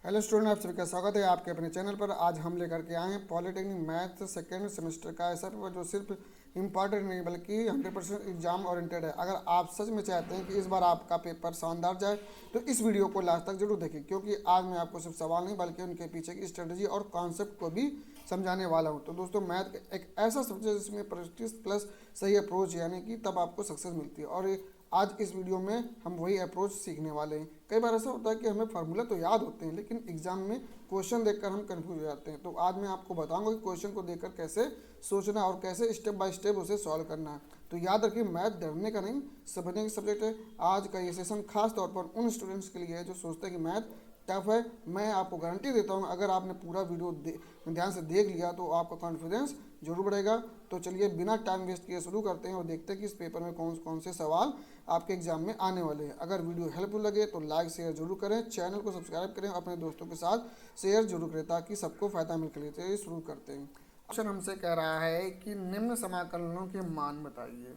Hello student, आप सभी का स्वागत है आपके अपने चैनल पर। आज हम लेकर के आए हैं पॉलिटेक्निक मैथ सेकेंड सेमेस्टर का ऐसा पेपर जो सिर्फ इम्पॉर्टेंट नहीं बल्कि 100% एग्जाम ओरिएंटेड है। अगर आप सच में चाहते हैं कि इस बार आपका पेपर शानदार जाए तो इस वीडियो को लास्ट तक जरूर देखें, क्योंकि आज मैं आपको सिर्फ सवाल नहीं बल्कि उनके पीछे की स्ट्रेटजी और कॉन्सेप्ट को भी समझाने वाला हूँ। तो दोस्तों, मैथ एक ऐसा सब्जेक्ट है जिसमें प्रैक्टिस प्लस सही अप्रोच यानी कि तब आपको सक्सेस मिलती है। और आज इस वीडियो में हम वही अप्रोच सीखने वाले हैं। कई बार ऐसा होता है कि हमें फार्मूला तो याद होते हैं लेकिन एग्जाम में क्वेश्चन देखकर हम कंफ्यूज हो जाते हैं। तो आज मैं आपको बताऊंगा कि क्वेश्चन को देखकर कैसे सोचना और कैसे स्टेप बाय स्टेप उसे सॉल्व करना है। तो याद रखिए, मैथ डरने का नहीं समझने का सब्जेक्ट है। आज का ये सेशन खास तौर पर उन स्टूडेंट्स के लिए है जो सोचते हैं कि मैथ टफ है। मैं आपको गारंटी देता हूँ, अगर आपने पूरा वीडियो ध्यान से देख लिया तो आपका कॉन्फिडेंस जरूर बढ़ेगा। तो चलिए बिना टाइम वेस्ट किए शुरू करते हैं और देखते हैं कि इस पेपर में कौन कौन से सवाल आपके एग्जाम में आने वाले हैं। अगर वीडियो हेल्पफुल लगे तो लाइक शेयर जरूर करें, चैनल को सब्सक्राइब करें, अपने दोस्तों के साथ शेयर जरूर करें ताकि सबको फायदा मिल सके। चलिए शुरू करते हैं। क्वेश्चन हमसे कह रहा है कि निम्न समाकलनों के मान बताइए।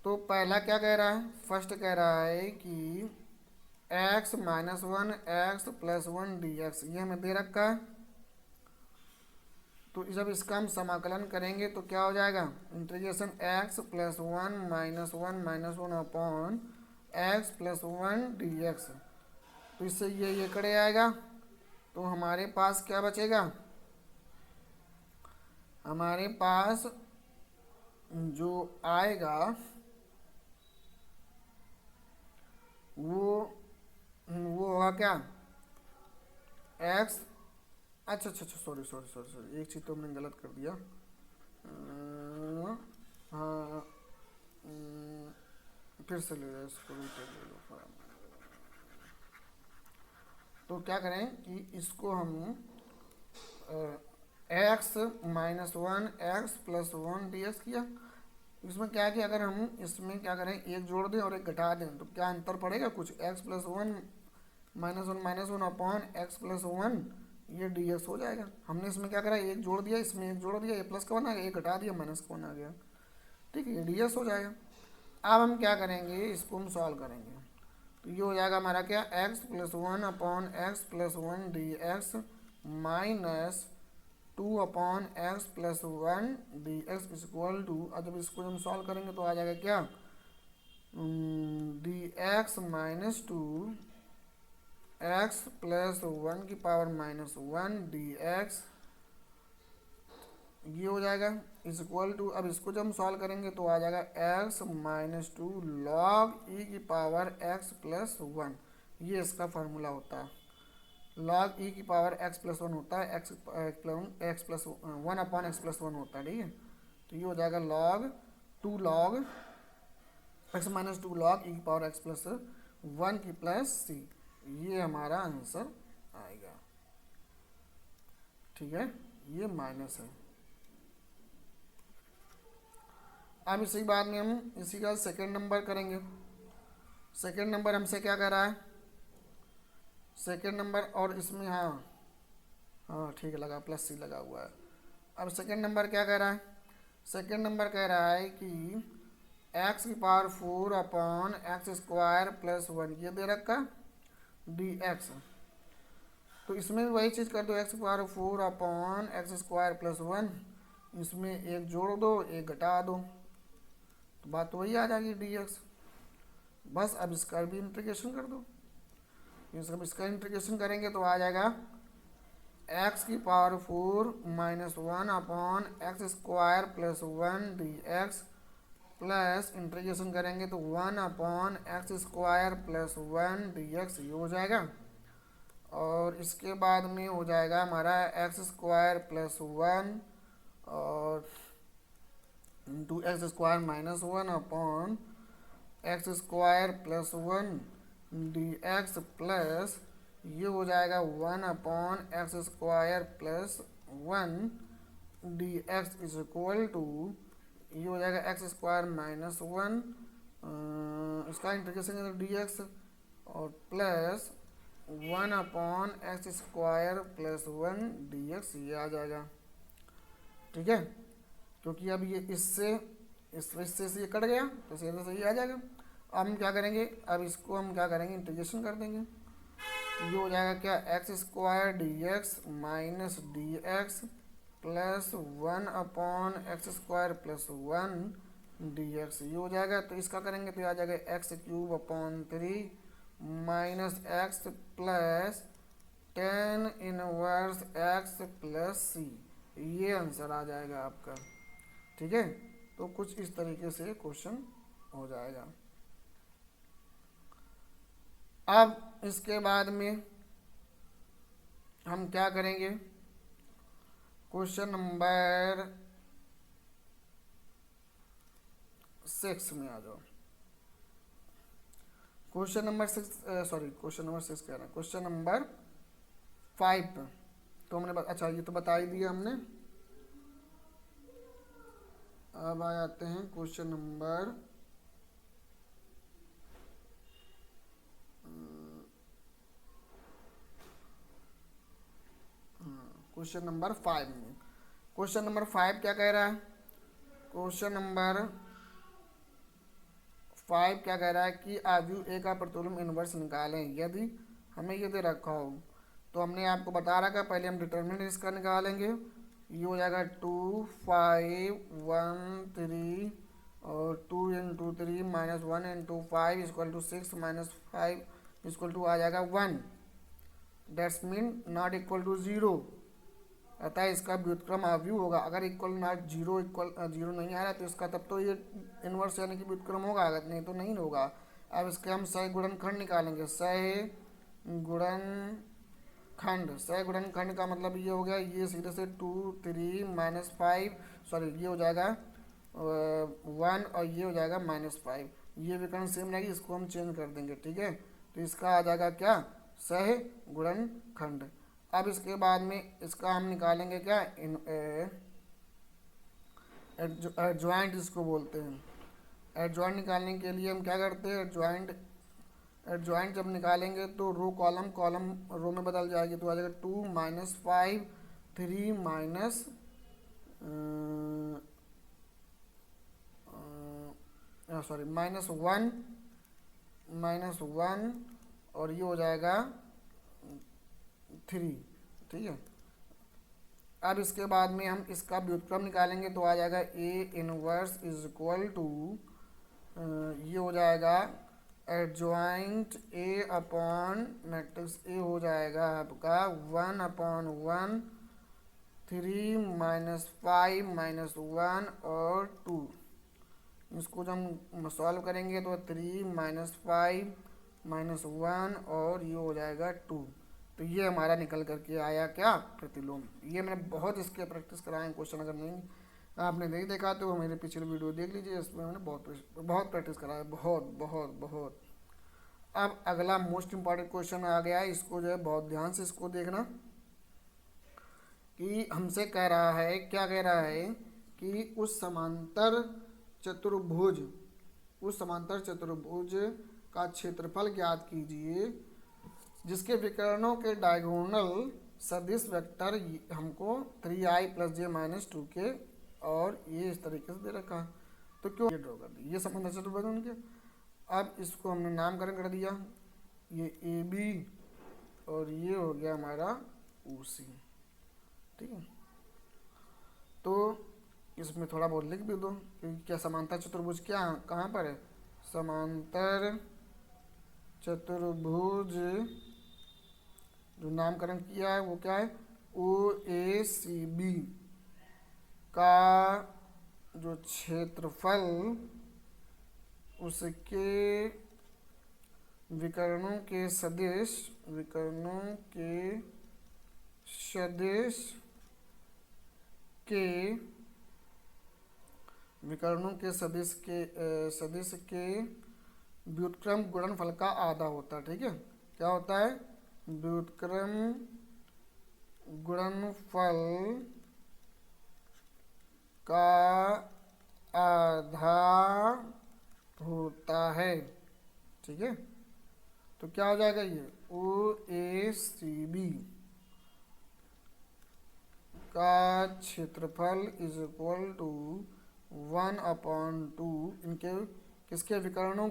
तो पहला क्या कह रहा है? फर्स्ट कह रहा है कि x minus one x plus one D x, ये हमें दे रखा है। तो जब इसका हम समाकलन करेंगे तो क्या हो जाएगा? Integration x plus one minus one upon x plus one D x. तो इससे ये कड़े आएगा। तो हमारे पास क्या बचेगा? हमारे पास जो आएगा वो होगा क्या? एक्स, अच्छा, सॉरी, एक चीज़ तो हमने गलत कर दिया। हाँ, फिर से ले इसको भी ले लो। तो क्या करें कि इसको हम x minus one x plus one D x किया। इसमें क्या है कि अगर हम इसमें क्या करें, एक जोड़ दें और एक घटा दें तो क्या अंतर पड़ेगा? कुछ x plus one minus one upon x plus one, ये डी एक्स हो जाएगा। हमने इसमें क्या करा, एक जोड़ दिया, इसमें एक जोड़ दिया, ये प्लस का वन आ गया, एक घटा दिया माइनस का वन आ गया। ठीक है, ये डी एक्स हो जाएगा। अब हम क्या करेंगे, इसको हम सॉल्व करेंगे। तो ये हो जाएगा हमारा क्या, x plus one upon x plus one D x minus two upon x plus one D x equal to. अब जब इसको हम सॉल्व करेंगे तो आ जाएगा क्या, D x minus two X plus one की power minus one D x, ये हो जाएगा इज इक्वल टू। अब इसको जब हम सॉल्व करेंगे तो आ जाएगा x minus two log E की पावर एक्स प्लस वन। ये इसका फार्मूला होता है। लॉग ई की पावर एक्स प्लस वन होता है, X plus one upon x plus one होता है। ठीक है, तो ये हो जाएगा log X minus two log E की पावर एक्स प्लस वन की प्लस सी। ये हमारा आंसर आएगा। ठीक है, ये माइनस है। अब इसी बाद में हम इसी का सेकेंड नंबर करेंगे। सेकेंड नंबर हमसे क्या कर रहा है? सेकेंड नंबर, और इसमें हाँ ठीक है, लगा प्लस सी लगा हुआ है। अब सेकेंड नंबर क्या कह रहा है? सेकेंड नंबर कह रहा है कि एक्स की power four upon x square plus one, ये दे रखा डी एक्स। तो इसमें भी वही चीज़ कर दो, एक्स की power four upon x square plus one, इसमें एक जोड़ दो एक घटा दो, तो बात तो वही आ जाएगी डी एक्स। बस अब इसका भी इंटीग्रेशन कर दो। जब इसका इंटीग्रेशन करेंगे तो आ जाएगा एक्स की power four minus one upon x square plus one D x plus integration करेंगे तो one upon x square plus one D x, ये हो जाएगा। और इसके बाद में हो जाएगा हमारा एक्स स्क्वायर प्लस वन और into x square minus one upon x square plus one D x plus ये हो जाएगा one upon x square plus one D x is equal to, ये हो जाएगा एक्स स्क्वायर माइनस वन, इसका integration d x और plus one upon x square plus one D x, ये आ जाएगा। ठीक है, क्योंकि अब ये इससे ये कट गया तो सीधे सही आ जाएगा। अब हम क्या करेंगे, अब इसको हम क्या करेंगे, इंटीग्रेशन कर देंगे। ये हो जाएगा क्या, x square D x minus D x plus 1/x² + 1 dx, ये हो जाएगा। तो इसका करेंगे तो ये आ जाएगा x³ / 3 minus x plus 10 inverse x + c, ये आंसर आ जाएगा आपका। ठीक है, तो कुछ इस तरीके से क्वेश्चन हो जाएगा। अब इसके बाद में हम क्या करेंगे, क्वेश्चन नंबर 6 में आ जाओ। क्वेश्चन नंबर 6 क्वेश्चन नंबर 6 कह रहे हैं, क्वेश्चन नंबर 5 तो हमने अच्छा ये तो बता ही दिया हमने। अब आ जाते हैं क्वेश्चन नंबर क्वेश्चन नंबर 5 में। क्वेश्चन नंबर 5 क्या कह रहा है, क्वेश्चन नंबर 5 क्या कह रहा है कि आव्यूह ए का प्रतिलोम इनवर्स निकालें यदि हमें ये दे रखा हो। तो हमने आपको बता रखा है, पहले हम डिटर्मिनेंट इसका निकालेंगे। ये हो जाएगा 2 5 1 3 और 2 × 3 माइनस 1 × 5 = 6 माइनस 5 = आ जाएगा 1, that's mean not equal to 0, अतः इसका व्युत्क्रम आव्यूह होगा। अगर इक्वल नॉट जीरो नहीं आ रहा तो इसका तब तो ये इनवर्स यानी कि व्युत्क्रम होगा, अगर नहीं तो नहीं होगा। अब इसके हम सह गुणनखंड निकालेंगे, सह गुणनखंड का मतलब ये हो गया, ये सीधे से 2 3 माइनस 5 ये हो जाएगा 1 और ये हो जाएगा -5, ये विकर्ण सेम रहेगी, इसको हम चेंज कर देंगे। ठीक है, तो इसका आ जाएगा क्या, सह गुणनखंड। अब इसके बाद में इसका हम निकालेंगे क्या, एडजॉइंट इसको बोलते हैं। एडजॉइंट निकालने के लिए हम क्या करते हैं, एडजॉइंट जब निकालेंगे तो रो कॉलम रो में बदल जाएगी, तो आ जाएगा 2 -5 3 माइनस -1 और ये हो जाएगा 3। ठीक है, अब इसके बाद में हम इसका व्युत्क्रम निकालेंगे, तो आ जाएगा A इनवर्स = ये हो जाएगा एडजॉइंट A/मैट्रिक्स A हो जाएगा आपका 1/1 3 -5 -1 और 2। इसको जब हम सॉल्व करेंगे तो 3 -5 -1 और ये हो जाएगा 2। तो ये हमारा निकल करके आया क्या, प्रतिलोम। ये मैंने बहुत इसके प्रैक्टिस कराए क्वेश्चन, अगर नहीं आपने नहीं देखा तो मेरे पिछले वीडियो देख लीजिए, इसमें मैंने बहुत प्रैक्टिस कराया, बहुत। अब अगला मोस्ट इम्पॉर्टेंट क्वेश्चन आ गया है, इसको जो है बहुत ध्यान से इसको देखना कि हमसे कह रहा है, क्या कह रहा है कि उस समांतर चतुर्भुज का क्षेत्रफल ज्ञात कीजिए जिसके विकर्णों के डायगोनल सदिश वेक्टर हमको 3i + j - 2k और ये इस तरीके से दे रखा है। तो क्यों ये ड्रॉ कर दी, ये समांतर चतुर्भुज उनके। अब इसको हमने नामकरण कर दिया, ये AB और ये हो गया हमारा OC। ठीक है, तो इसमें थोड़ा बहुत लिख भी दो कि क्या समांतर चतुर्भुज क्या कहाँ पर है। समांतर चतुर्भुज जो नामकरण किया है वो क्या है, OACB का जो क्षेत्रफल उसके विकर्णों के सदिश के व्युत्क्रम गुणनफल का आधा होता है। ठीक है, क्या होता है, व्युत्क्रम गुणनफल का आधा होता है। ठीक है, तो क्या हो जाएगा ये OACB का क्षेत्रफल = 1/2 इनके किसके विकर्णों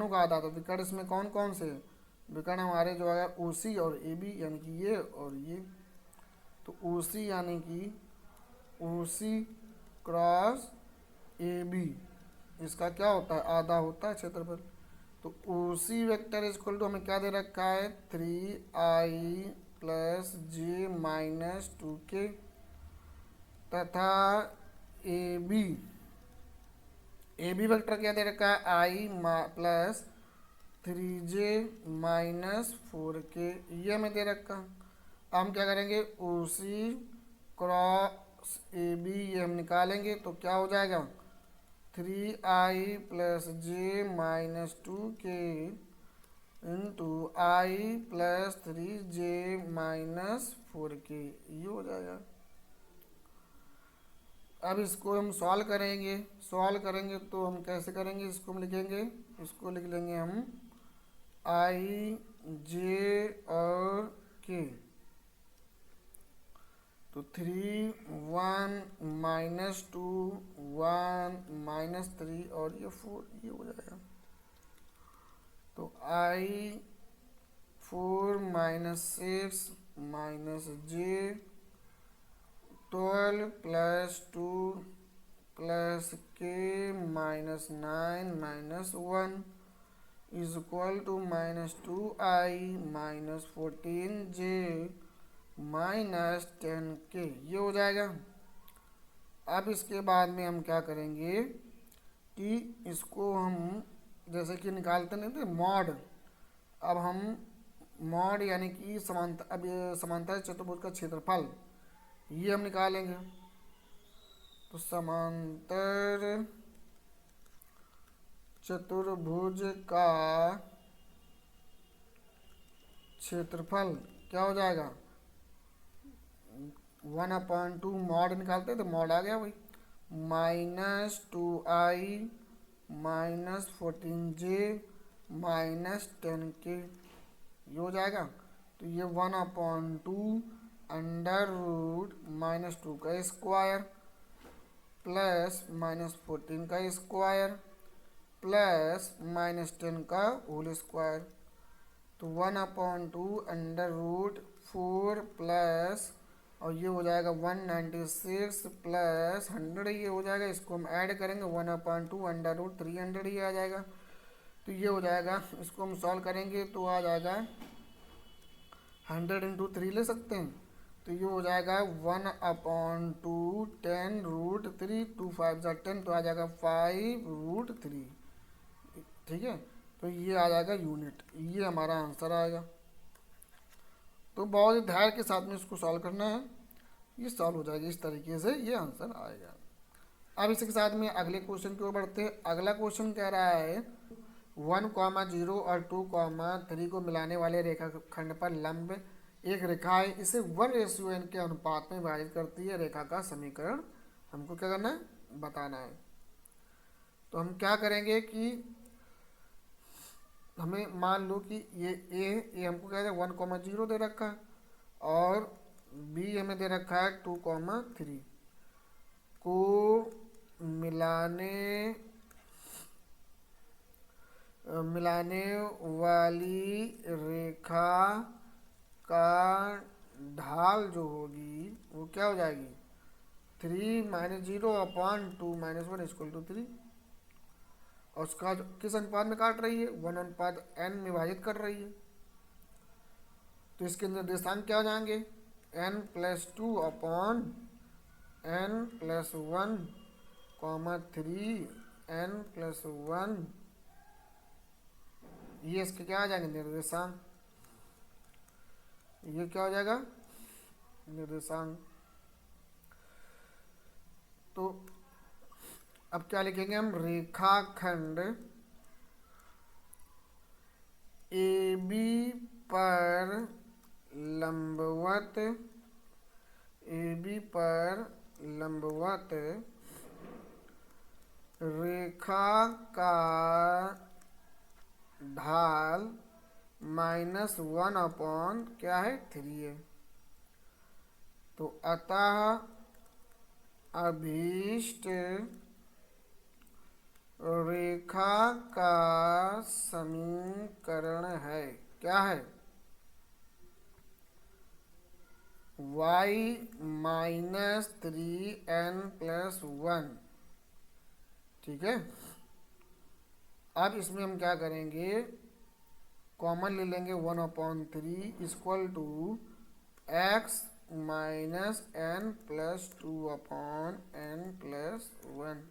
का आधा। तो विकर्ण इसमें कौन कौन से, विकर्ण हमारे जो आएगा ओ सी और ए बी, यानी कि ये और ये। तो ओ सी यानी कि ओ सी क्रॉस ए बी, इसका क्या होता है, आधा होता है क्षेत्रफल। तो ओ C vector is equal to हमें क्या दे रखा है, 3i + j - 2k, तथा ए बी वेक्टर क्या दे रखा है, i + 3j - 4k, ये हमें दे रखा है। अब हम क्या करेंगे, ओ सी क्रॉस ए बी ये हम निकालेंगे तो क्या हो जाएगा, 3i + j - 2k into i + 3j - 4k, ये हो जाएगा। अब इसको हम सॉल्व करेंगे तो हम कैसे करेंगे, इसको हम लिखेंगे, इसको लिख लेंगे हम आई जे और के। तो 3 1 -2 1 -3 और ये 4, ये हो जाएगा। तो i 4 - 6 - j 12 + 2 + k -9 -1 is equal to -2i - 14j -10k, ये हो जाएगा। अब इसके बाद में हम क्या करेंगे कि इसको हम जैसे कि निकालते नहीं थे मॉड, अब हम मॉड यानी कि समांतर, अब ये समांतर चतुर्भुज का क्षेत्रफल ये हम निकालेंगे। तो समांतर चतुर्भुज का क्षेत्रफल क्या हो जाएगा, 1/2 मॉड निकालते तो मॉड आ गया वही, -2i - 14j -10k, ये हो जाएगा। तो ये 1/2 √-2 का स्क्वायर प्लस -14 का स्क्वायर प्लस -10 का होल स्क्वायर। तो 1/2 √4 प्लस, और ये हो जाएगा 196 प्लस 100, ये हो जाएगा। इसको हम ऐड करेंगे 1/2 √300 ही आ जाएगा। तो ये हो जाएगा, इसको हम सॉल्व करेंगे तो आ जाएगा 100 × 3 ले सकते हैं। तो ये हो जाएगा 1/2 10√3, 2 5 10, तो आ जाएगा 5√3, ठीक है। तो ये आ जाएगा यूनिट, ये हमारा आंसर आएगा। तो बहुत ही धैर्य के साथ में इसको सॉल्व करना है, ये सॉल्व हो जाएगी, इस तरीके से ये आंसर आएगा। अब इसके साथ में अगले क्वेश्चन की ओर बढ़ते हैं। अगला क्वेश्चन कह रहा है 1,0 और 2,3 को मिलाने वाले रेखाखंड पर लंब एक रेखा है, इसे 1:n के अनुपात में विभाजित करती है। रेखा का समीकरण हमको क्या करना है, बताना है। तो हम क्या करेंगे कि हमें मान लो कि ये हमको क्या है 1,0 दे रखा है और बी हमें दे रखा है 2,3 को मिलाने वाली रेखा का ढाल जो होगी वो क्या हो जाएगी, 3 - 0/2 - 1 = 3, और उसका किस अनुपात में काट रही है, 1/n में विभाजित कर रही है। तो इसके निर्देशांक क्या हो जाएंगे, n+2/n +1, 3 n+1, ये इसके क्या आ जाएंगे निर्देशांक, ये क्या हो जाएगा निर्देशांक। तो अब क्या लिखेंगे हम, रेखाखंड ए बी पर लंबवत रेखा का ढाल -1/, क्या है 3 है। तो अतः अभीष्ट रेखा का समीकरण है, क्या है, y माइनस 3n+1। ठीक है, अब इसमें हम क्या करेंगे, कॉमन ले लेंगे 1/3 equal to x minus n+2/n+1।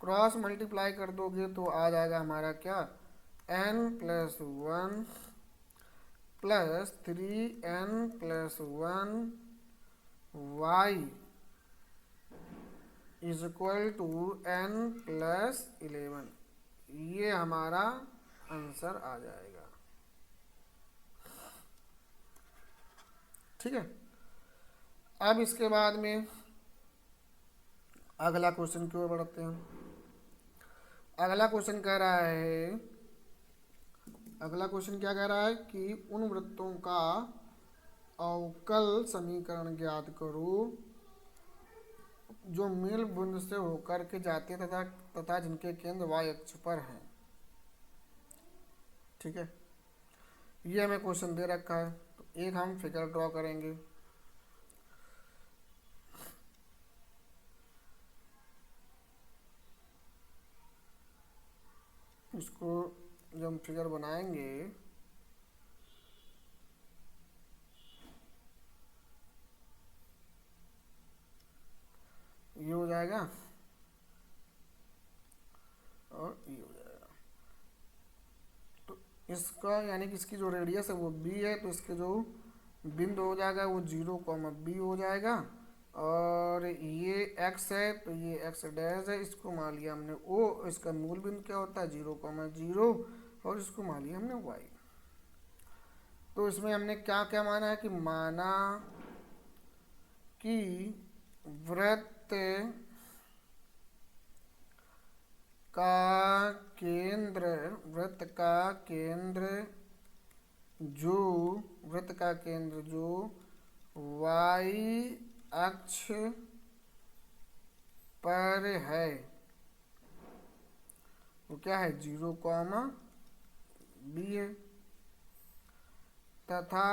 Cross multiply कर दोगे तो आ जाएगा हमारा क्या, n+1 plus 3n+1 y is equal to n+11। ये हमारा आंसर आ जाएगा। ठीक है, अब इसके बाद में अगला क्वेश्चन की ओर बढ़ते हैं। अगला क्वेश्चन कह रहा है, अगला क्वेश्चन क्या कह रहा है कि उन वृत्तों का अवकल समीकरण ज्ञात करो जो मूल बिंदु से होकर के जाते हैं तथा जिनके केंद्र y अक्ष पर हैं। ठीक है, ये हमें क्वेश्चन दे रखा है, तो एक हम फिगर ड्रॉ करेंगे। इसको जब हम फिगर बनाएंगे ये हो जाएगा और ये हो जाएगा। तो इसका यानी कि इसकी जो रेडियस है वो b है, तो इसके जो बिंदु हो जाएगा वो 0,b हो जाएगा। और ये x है तो ये x डैश है, इसको मान लिया हमने o। इसका मूल बिंदु क्या होता है 0,0 और इसको मान लिया हमने y। तो इसमें हमने क्या क्या माना है कि माना कि वृत्त का केंद्र जो y अक्ष पर है वो क्या है 0,b है, तथा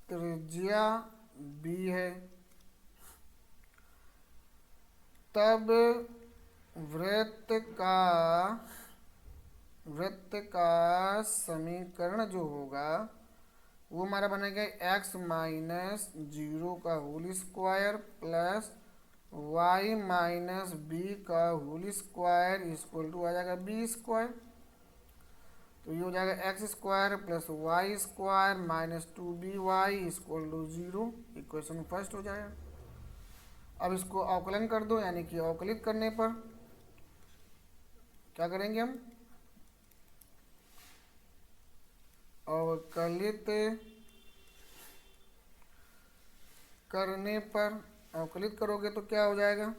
त्रिज्या b है। तब वृत्त का समीकरण जो होगा वो हमारा बनेगा x माइनस 0 का whole square plus y minus b का होल स्क्वायर इक्वल टू आ जाएगा b स्क्वायर। तो ये हो जाएगा x square plus y square minus 2by equal to 0। Equation first हो जाएगा। अब इसको अवकलन कर दो, यानी कि अवकलित करने पर क्या करेंगे हम, अवकलित करने पर, अवकलित करोगे तो क्या हो जाएगा,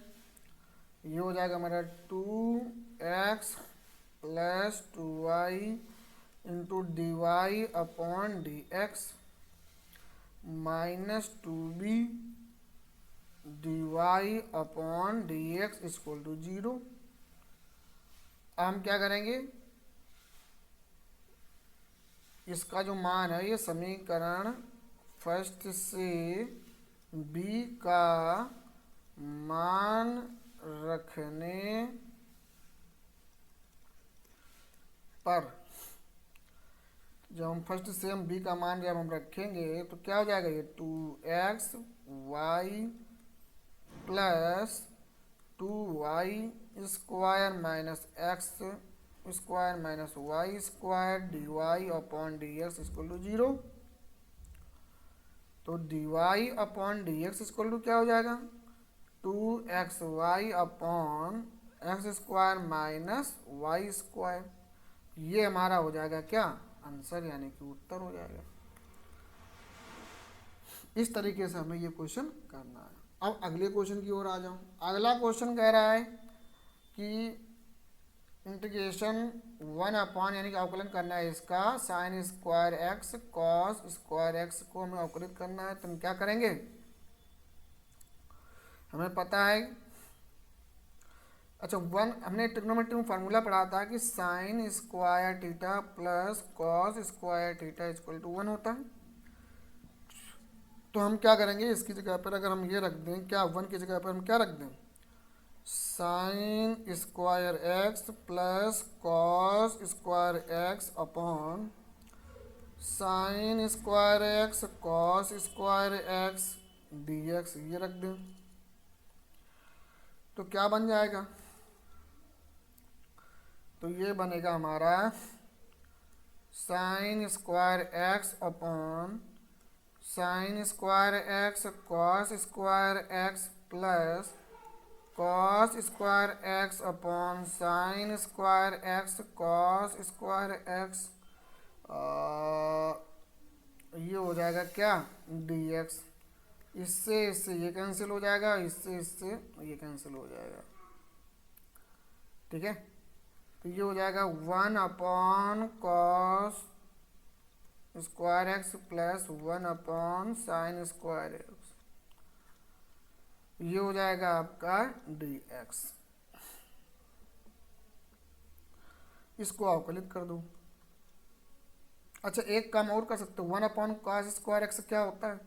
ये हो जाएगा हमारा 2x plus 2y into dy/dx minus 2b dy/dx equal to 0। हम क्या करेंगे, इसका जो मान है ये समीकरण फर्स्ट से b का मान रखने पर, जब हम फर्स्ट से हम b का मान जब हम रखेंगे तो क्या हो जाएगा, ये 2x y plus 2y square minus x square minus y square dy/dx equal to 0। तो dy/dx इक्वल टू क्या हो जाएगा, 2xy/x square minus y square. ये हमारा हो जाएगा क्या आंसर, यानी कि उत्तर हो जाएगा। इस तरीके से हमें ये क्वेश्चन करना है। अब अगले क्वेश्चन की ओर आ जाऊं। अगला क्वेश्चन कह रहा है कि इंटीग्रेशन 1 यानी कि अवकलन करना है इसका sine square x cos square x को हमें अवकलित करना है। तो हम क्या करेंगे, हमें पता है अच्छा वन, हमने ट्रिग्नोमेट्री में फार्मूला पढ़ा था कि sine square theta plus cos square theta equal to 1 होता है। तो हम क्या करेंगे, इसकी जगह पर अगर हम ये रख दें, क्या 1 की जगह पर हम क्या रख दें, sine square x plus cos square x upon sine square x cos square x d x, ये रख दें। तो क्या बन जाएगा, तो ये बनेगा हमारा sine square x upon sine square x cos square x plus cos square x upon sine square x cos square x, ये हो जाएगा क्या, डी एक्स। इससे ये कैंसिल हो जाएगा, इससे ये कैंसिल हो जाएगा। ठीक है, तो ये हो जाएगा 1 upon cos square x plus 1 upon sine square x, ये हो जाएगा आपका डी एक्स। इसको अवकलित कर दो। अच्छा एक काम और कर सकते हो, 1 अपॉन कॉस स्क्वायर एक्स क्या होता है,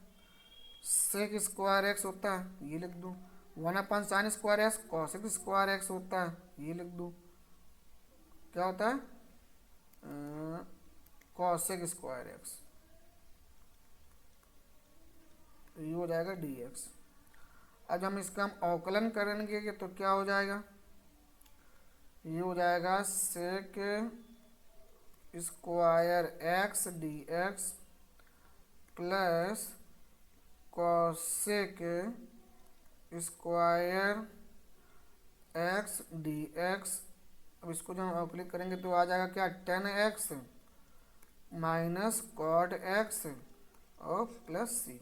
सेक स्क्वायर एक्स होता है, ये लिख दो। 1 upon sine square x cosec square x होता है, ये लिख दो। क्या होता है, कॉसेक स्क्वायर एक्स, ये हो जाएगा डी एक्स। अब हम इसका हम अवकलन करेंगे तो क्या हो जाएगा, ये हो जाएगा sec square x d x plus cosec square x d x. अब इसको जब हम अवकलित करेंगे तो आ जाएगा क्या, 10x माइनस कॉट एक्स और प्लस सी।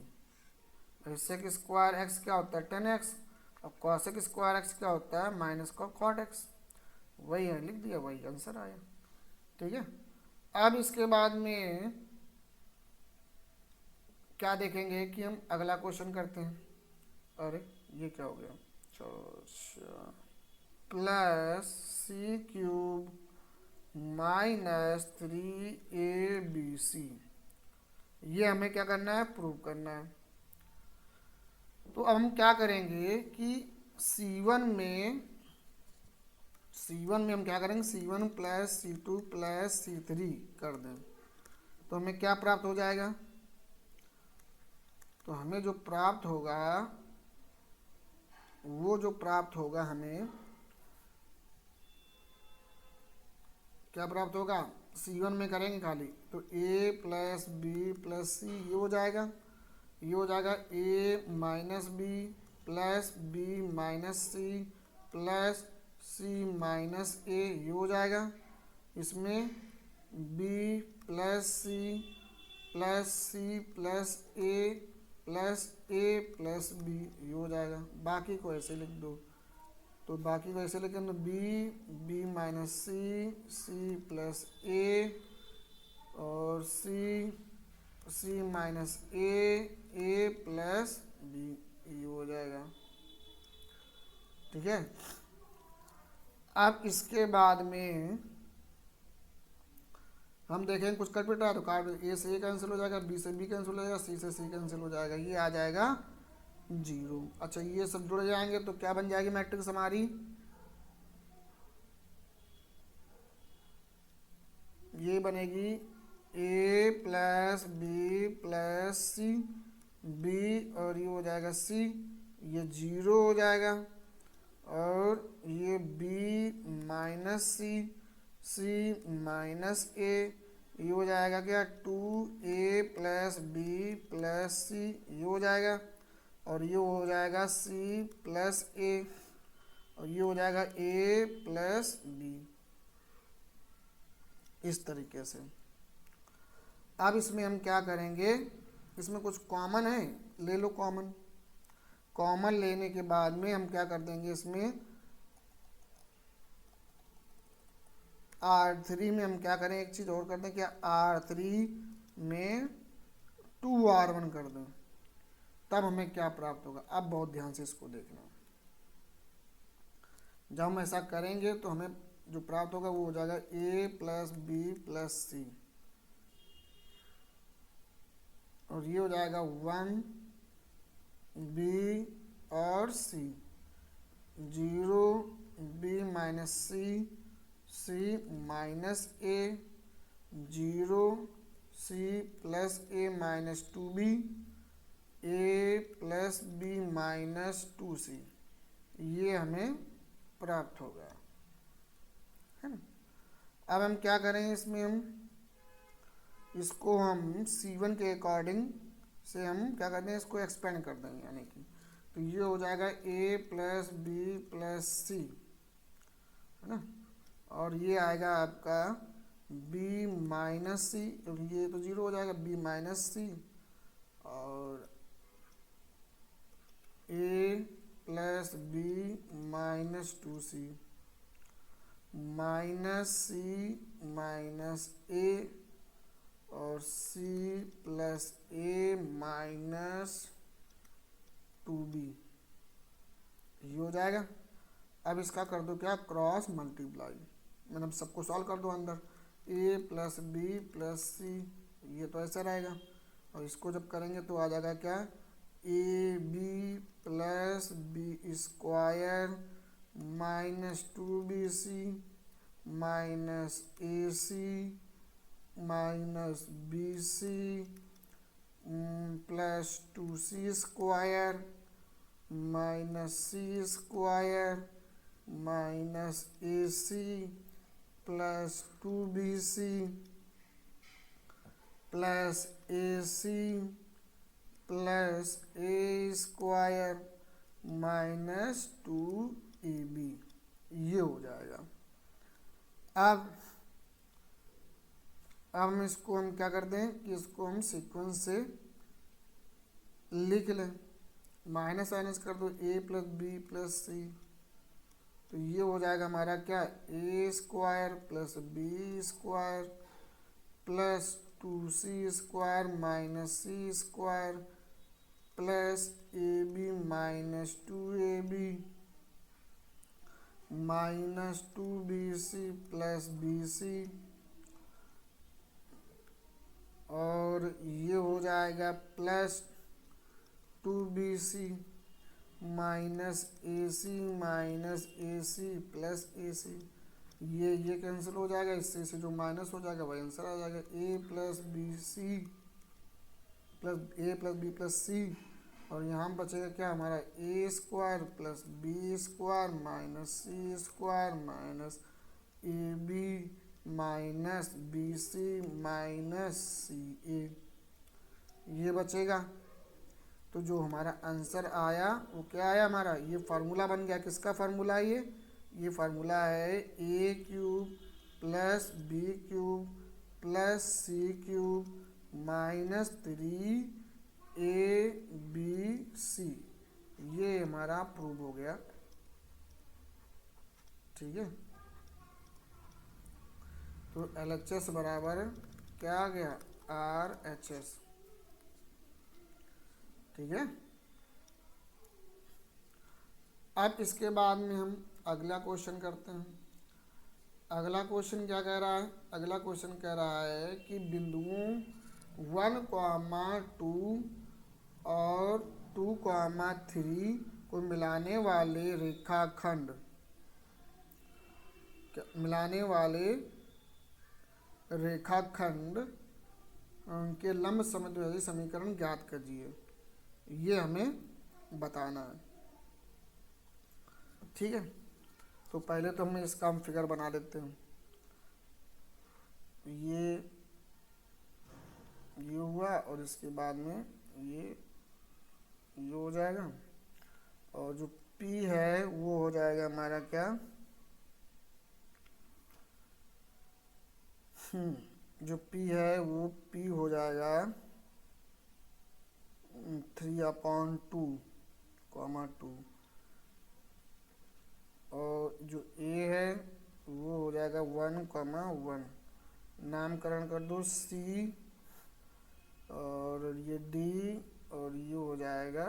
सेक स्क्वायर एक्स क्या होता है 10x, और कॉसेक स्क्वायर एक्स क्या होता है माइनस कॉट एक्स। वही है, लिख दिया, वही आंसर आया। ठीक है, अब इसके बाद में क्या देखेंगे कि हम अगला क्वेश्चन करते हैं। अरे ये क्या हो गया, चलो, plus C cube minus 3abc, ये हमें क्या करना है, प्रूव करना है। तो अब हम क्या करेंगे कि C1 में हम क्या करेंगे, C1 plus C2 plus C3 कर दें, तो हमें क्या प्राप्त हो जाएगा, तो हमें जो प्राप्त होगा, वो जो प्राप्त होगा, हमें क्या प्राप्त होगा, C1 में करेंगे खाली तो a plus B plus C, ये हो जाएगा, ये हो जाएगा a minus B plus B minus C plus C minus A, ये हो जाएगा। इसमें b plus C plus C plus A plus B, ये हो जाएगा। बाकी को ऐसे लिख दो, तो बाकी को ऐसे लिखें तो बी माइनस सी प्लस ए और सी माइनस ए प्लस बी, ये हो जाएगा। ठीक है, अब इसके बाद में हम देखेंगे कुछ कट पिट रहा है तो काट, ए से ए कैंसिल हो जाएगा, बी से बी कैंसिल हो जाएगा, सी से सी कैंसिल हो जाएगा, ये आ जाएगा 0। अच्छा ये सब जुड़ जाएंगे तो क्या बन जाएगी मैट्रिक्स हमारी, ये बनेगी a plus B plus c b, और ये हो जाएगा सी, ये 0 हो जाएगा, और ये b minus c minus A, ये हो जाएगा क्या, 2a plus B plus C, ये हो जाएगा, और ये हो जाएगा सी प्लस ए, और ये हो जाएगा a प्लस बी, इस तरीके से। अब इसमें हम क्या करेंगे, इसमें कुछ कॉमन है, ले लो कॉमन। कॉमन लेने के बाद में हम क्या कर देंगे, इसमें R3 में हम क्या करें, एक चीज़ और कर दें, क्या R3 में 2R1 कर दें, तब हमें क्या प्राप्त होगा। अब बहुत ध्यान से इसको देखना, जब हम ऐसा करेंगे तो हमें जो प्राप्त होगा वो हो जाएगा A plus B plus C, और ये हो जाएगा 1 बी और सी, 0 बी माइनस सी, सी माइनस ए, 0 सी प्लस ए माइनस 2b, ए प्लस बी माइनस 2c, ये हमें प्राप्त होगा, है ना। अब हम क्या करेंगे, इसमें हम इसको हम C1 के अकॉर्डिंग से हम क्या करते हैं, इसको एक्सपेंड कर देंगे, यानी कि तो ये हो जाएगा a प्लस बी प्लस सी, है ना, और ये आएगा आपका b माइनस सी, ये तो 0 हो जाएगा, b माइनस सी, और a plus B minus 2c, minus c minus a, और c प्लस ए माइनस 2b, ये हो जाएगा। अब इसका कर दो क्या, क्रॉस मल्टीप्लाई, मतलब सबको सॉल्व कर दो अंदर, a plus B plus C, ये तो ऐसा रहेगा, और इसको जब करेंगे तो आ जाएगा क्या, a b plus B square minus 2bc minus A C minus B C plus 2c square minus C square minus A C plus 2bc plus A C plus a square minus 2ab, ये हो जाएगा। अब हम इसको हम क्या कर दें कि इसको हम सीक्वेंस से लिख लें, माइनस माइनस कर दो, a plus B plus C, तो ये हो जाएगा हमारा क्या, A square plus B square plus 2c square minus C square plus A B minus 2ab minus 2bc plus bc, और ये हो जाएगा प्लस 2bc माइनस ए सी माइनस ए सी प्लस ए सी, ये कैंसिल हो जाएगा, इससे से जो माइनस हो जाएगा वही आंसर आ जाएगा, A plus B C plus A plus B plus C, और यहाँ बचेगा क्या हमारा, A square plus B square minus C square minus A B minus B C minus C A, ये बचेगा। तो जो हमारा आंसर आया वो क्या आया हमारा, ये फार्मूला बन गया, किसका फार्मूला है ये फार्मूला है A cube plus B cube plus C cube minus 3abc, ये हमारा प्रूव हो गया, ठीक है। तो LHS बराबर क्या आ गया, RHS, ठीक है। अब इसके बाद में हम अगला क्वेश्चन करते हैं। अगला क्वेश्चन क्या कह रहा है, अगला क्वेश्चन कह रहा है कि बिंदुओं 1,2 और 2,3 को मिलाने वाले रेखाखंड के लंब समद्विभाजक समीकरण ज्ञात कीजिए, ये हमें बताना है, ठीक है। तो पहले तो हम इसका हम फिगर बना देते हैं, ये हुआ, और इसके बाद में ये हो जाएगा, और जो P है वो हो जाएगा हमारा क्या, जो P है वो P हो जाएगा 3/2, और जो A है वो हो जाएगा 1,1, नामकरण कर दो C, और ये D, और ये हो जाएगा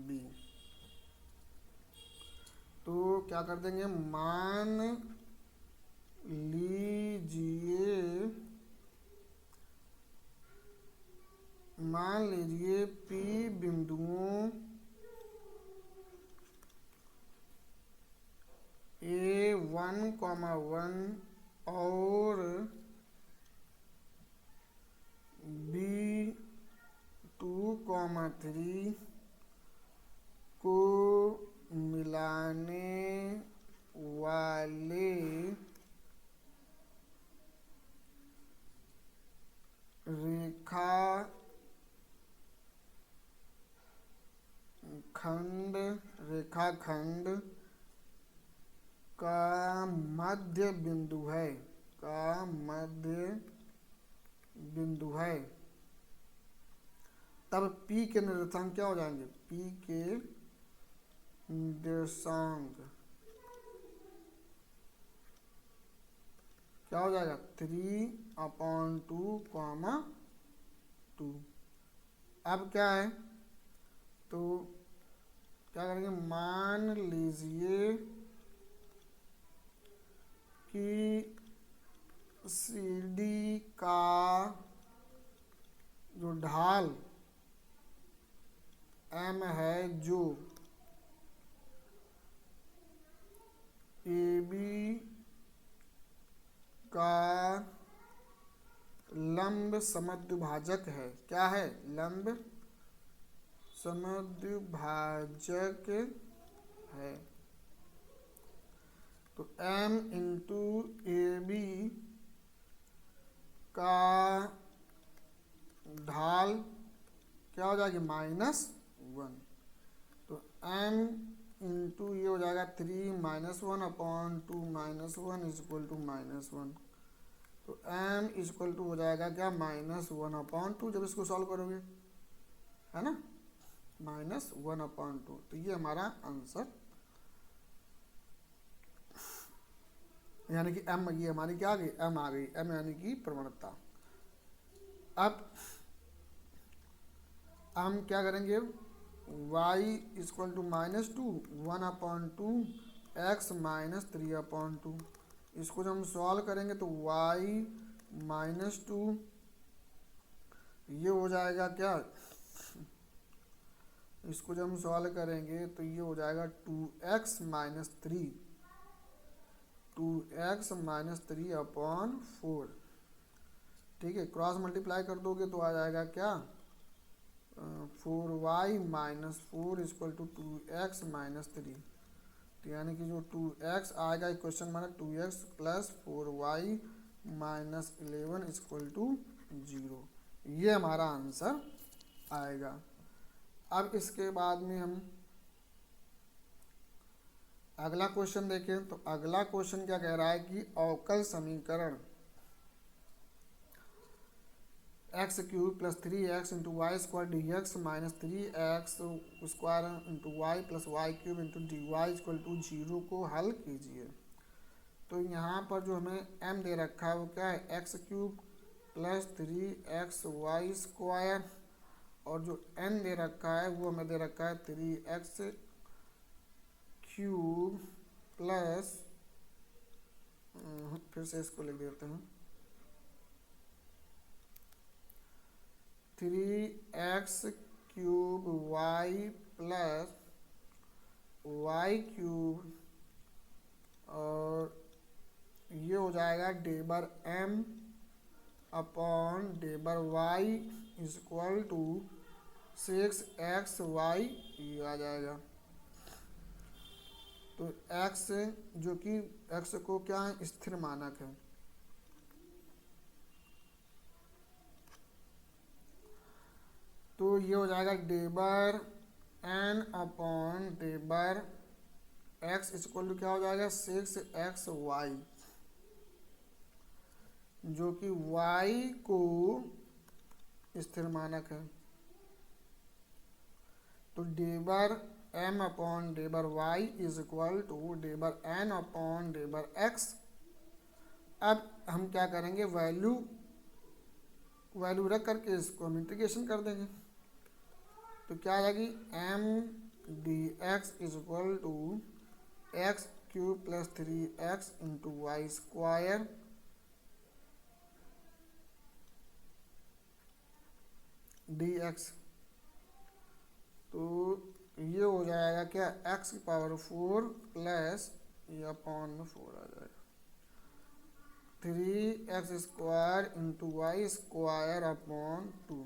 B। तो क्या कर देंगे, लीजिए मान लीजिए P बिंदुओं A1, 1 और B2, 3 को मिलाने वाले रेखाखंड का मध्य बिंदु है। तब P के निर्देशांक क्या हो जाएंगे, P के निर्देशांक क्या हो जाएगा, 3/2, 2। अब क्या है, तो क्या करेंगे, मान लीजिए कि CD का जो ढाल M है, जो AB का लंब समद्विभाजक है। क्या है, लंब समद्विभाजक है। तो M इंटू AB का ढाल क्या हो जाएगी, -1। तो M इंटू ये हो जाएगा 3-1/2 -1 इक्वल टू -1। तो M इक्वल टू हो जाएगा क्या, -1/2 जब इसको सॉल्व करोगे, है ना, -1/2। तो ये हमारा आंसर, यानी कि M, ये हमारी क्या आ गई, M आ गई। M यानी कि प्रवणता। अब हम क्या करेंगे, y इक्वल टू -2, 1/2 x -3/2। इसको जब हम सॉल्व करेंगे तो y -2 ये हो जाएगा क्या, इसको जब हम सॉल्व करेंगे तो ये हो जाएगा 2x -3, 2x -3/4। ठीक है, क्रॉस मल्टीप्लाई कर दोगे तो आ जाएगा क्या, 4y -4 इक्वल टू 2x -3। तो यानी कि जो 2x आएगा इक्वेशन में 2x plus 4y -11 equal to 0। ये हमारा आंसर आएगा। अब इसके बाद में हम अगला क्वेश्चन देखें। तो अगला क्वेश्चन क्या कह रहा है कि अवकल समीकरण x³ + 3x × y² dx -3x² × y + y³ × dy = 0 को हल कीजिए। तो यहाँ पर जो हमें m दे रखा है वो क्या है, x³ + 3xy² और जो n दे रखा है वो हमें दे रखा है 3x³ प्लस, फिर से इसको लिख देते हैं, 3x³ y प्लस y³ और ये हो जाएगा डेबर m/y इक्वल टू 6xy, ये आ जाएगा। तो x जो कि x को क्या है, स्थिर मानक है। तो ये हो जाएगा डेबर n/डेबर x इक्वल टू क्या हो जाएगा, 6xy, जो कि y को स्थिर मानक है। तो डेबर m/डेबर y इज इक्वल टू डेबर n/डेबर x। अब हम क्या करेंगे, वैल्यू रख करके इसको हम इंटीग्रेशन कर देंगे। तो क्या आ जाएगी, m dx is equal to x cube plus 3x into y square dx। तो ये हो जाएगा क्या, x की पावर 4 प्लस ये अपॉन में 4 आ जाएगा 3x square into y square upon 2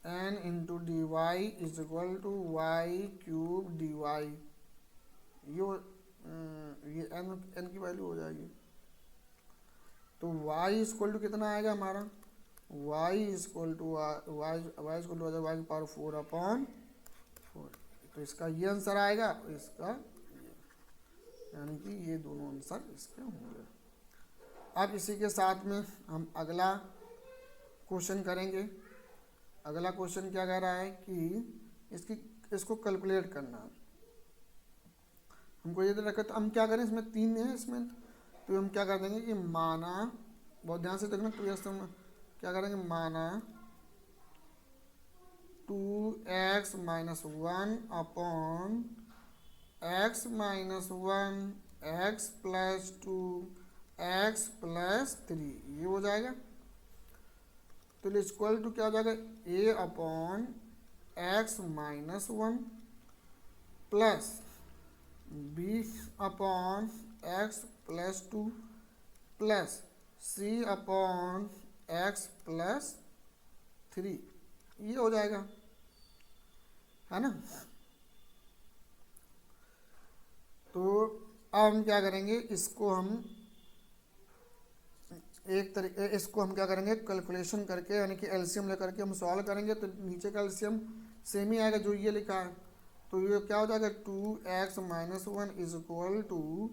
n into d y is equal to y cube d y. ये n की वैल्यू हो जाएगी। तो y इक्वल टू कितना आएगा हमारा, y equal to y equal to y की पावर 4 अपॉन 4। तो इसका ये आंसर आएगा, इसका यानी कि ये दोनों आंसर इसके होंगे। अब इसी के साथ में हम अगला क्वेश्चन करेंगे। अगला क्वेश्चन क्या कह रहा है कि इसको कैलकुलेट करना है हमको। ये रखा तो हम क्या करें, इसमें 3 है इसमें, तो हम क्या कर देंगे कि माना, बहुत ध्यान से देखना, 2x में क्या करेंगे, माना 2x minus 1 upon x minus 1 x plus 2 x plus 3, ये हो जाएगा। तो इक्वल टू क्या हो जाएगा, a upon x minus 1 plus b upon x plus 2 plus c upon x plus 3, ये हो जाएगा, है ना। तो अब हम क्या करेंगे, इसको हम क्या करेंगे, कैलकुलेशन करके यानी कि एलसीएम लेकर के हम सॉल्व करेंगे। तो नीचे का एलसीएम सेम ही आएगा जो ये लिखा है। तो ये क्या हो जाएगा, 2x minus 1 is equal to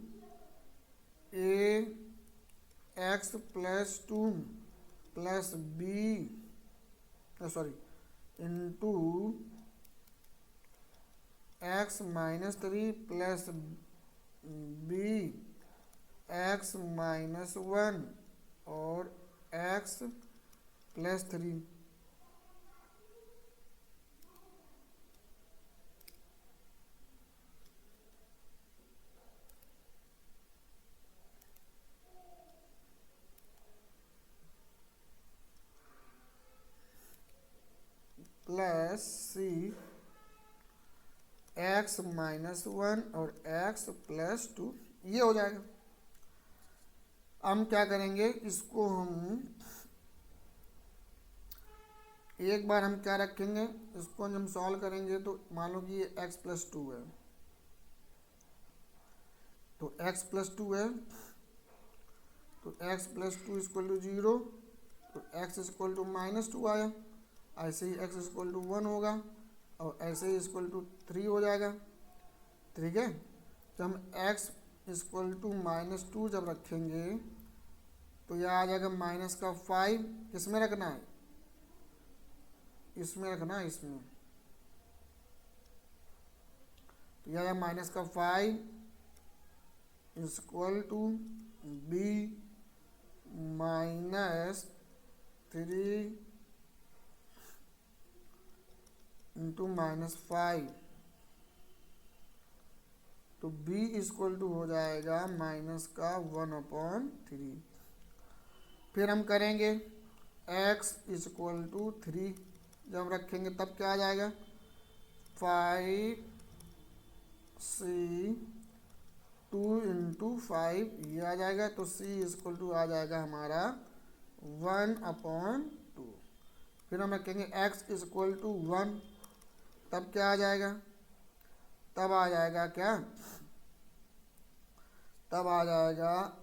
a x plus 2 plus b sorry into x minus 3 plus b x minus 1 और x plus 3। Plus c x minus 1 और x प्लस 2, ये हो जाएगा। हम क्या करेंगे, इसको हम एक बार हम क्या रखेंगे, इसको हम सॉल्व करेंगे। तो मान लो कि ये x प्लस 2 है, तो x प्लस 2 है, तो x प्लस 2 इक्वल टू 0, तो x इक्वल टू माइनस 2 आया। ऐसे ही x इक्वल टू 1 होगा और ऐसे ही इक्वल टू 3 हो जाएगा, ठीक है। तो हम x इक्वल टू माइनस 2 जब रखेंगे तो यह आ जाएगा माइनस का 5, किसमें रखना है, इसमें रखना है, इसमें। तो यह आएगा माइनस का 5 equal to b minus 3 into minus 5। तो b इक्वल टू हो जाएगा माइनस का 1/3। फिर हम करेंगे x इक्वल टू 3 जब रखेंगे तब क्या आ जाएगा, 5c 2 इंटू 5, ये आ जाएगा। तो c इक्वल टू आ जाएगा हमारा 1/2। फिर हम रखेंगे x इक्वल टू 1, तब क्या आ जाएगा, तब आ जाएगा क्या, तब आ जाएगा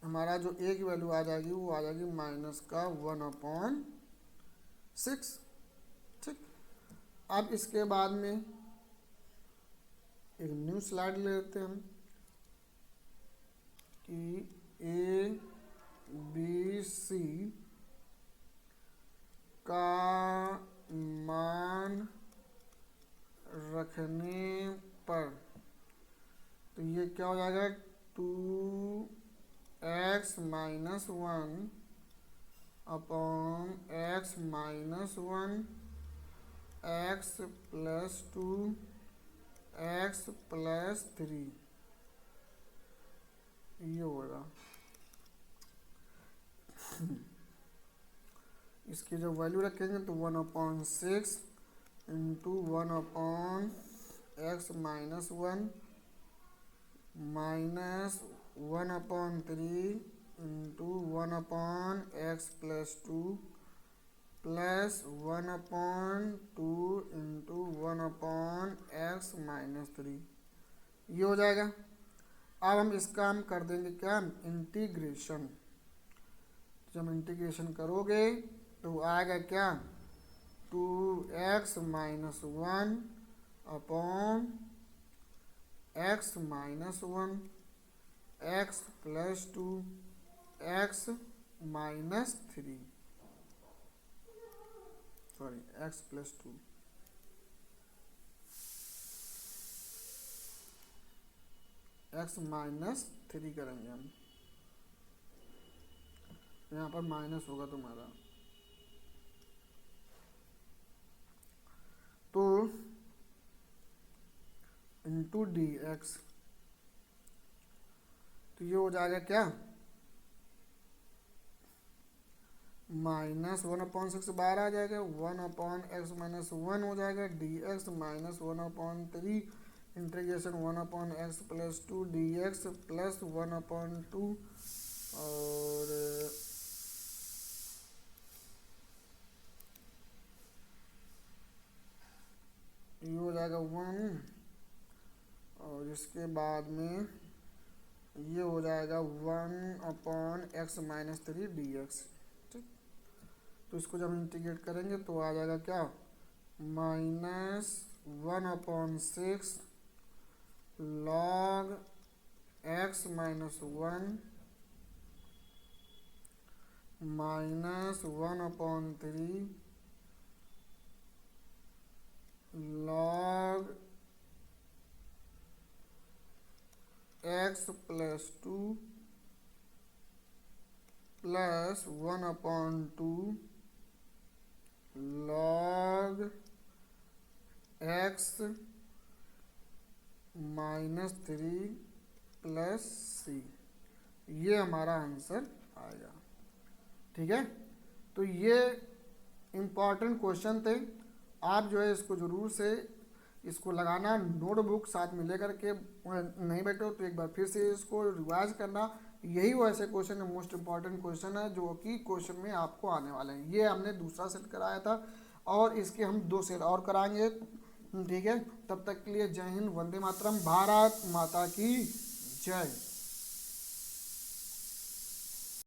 हमारा जो a की वैल्यू आ जाएगी वो आ जाएगी माइनस का 1/6, ठीक। अब इसके बाद में एक न्यू स्लाइड ले लेते हैं हम कि a b c का मान रखने पर तो ये क्या हो जाएगा, 2x minus 1 upon x minus 1 x plus 2 x plus 3 ये होगा। इसकी जब वैल्यू रखेंगे तो 1/6 into 1/x minus 1 minus 1/3 into 1/x plus 2 plus 1/2 into 1/x minus 3 ये हो जाएगा। अब हम इसका हम कर देंगे क्या, इंटीग्रेशन। जब इंटीग्रेशन करोगे तो आएगा क्या, 2x minus 1 upon x minus 1 x plus 2 x minus 3 sorry x plus 2 x minus 3 करेंगे हम। यहाँ पर माइनस होगा तुम्हारा, तो इंटू डी एक्स, तो ये हो जाएगा क्या, माइनस 1/6 बाहर आ जाएगा, 1/x माइनस 1 हो जाएगा, D x minus 1/3 integration 1/x plus 2 D x plus 1/2 और ये हो जाएगा 1 और इसके बाद में ये हो जाएगा 1/x माइनस 3 डी एक्स। ठीक, तो इसको जब इंटीग्रेट करेंगे तो आ जाएगा क्या, minus 1/6 log x minus 1 minus 1/3 log x plus 2 plus 1/2 log x minus 3 plus c, ये हमारा आंसर आएगा। ठीक है, तो ये इम्पॉर्टेंट क्वेश्चन थे। आप जो है इसको ज़रूर से इसको लगाना, नोटबुक साथ में लेकर के नहीं बैठे हो तो एक बार फिर से इसको रिवाइज करना। यही वो ऐसे क्वेश्चन है, मोस्ट इम्पॉर्टेंट क्वेश्चन है जो कि क्वेश्चन में आपको आने वाले हैं। ये हमने दूसरा सेट कराया था और इसके हम 2 सेट और कराएंगे। ठीक है, तब तक के लिए जय हिंद, वंदे मातरम, भारत माता की जय।